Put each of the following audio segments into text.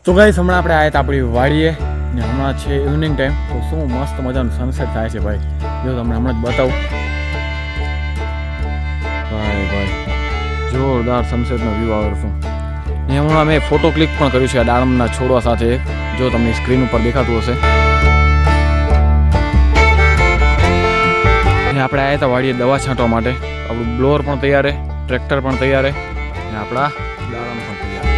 તો ગાઈસ હમણાં આપણે આવ્યા હતા આપણી વાડીએ ને હમણાં છે ઇવનિંગ ટાઈમ. તો શું મસ્ત મજાનું સનસેટ થાય છે ભાઈ. જો તમને હમણાં જ બતાવું ભાઈ જોરદાર સનસેટનો વ્યૂ આવે છે. ને હમણાં મેં ફોટો ક્લિક પણ કર્યું છે આ દાડમના છોડવા સાથે. જો તમને સ્ક્રીન ઉપર દેખાતું હશે. ને આપણે આવ્યા હતા વાડીએ દવા છાંટવા માટે. આપણું બ્લોઅર પણ તૈયાર છે, ટ્રેક્ટર પણ તૈયાર છે ને આપણા દાડમ પણ તૈયાર.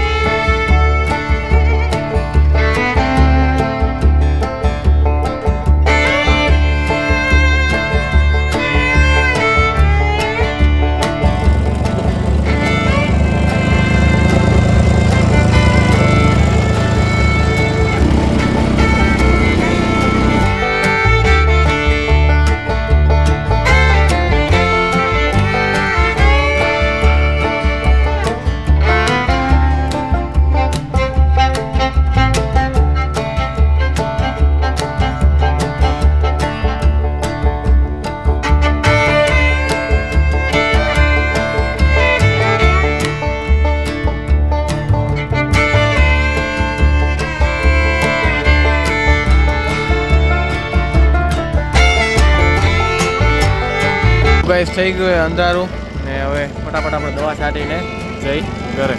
ગાઈસ થઈ ગયું અંધારું ને હવે ફટાફટ આપણે દવા છાંટીને જઈ ઘરે.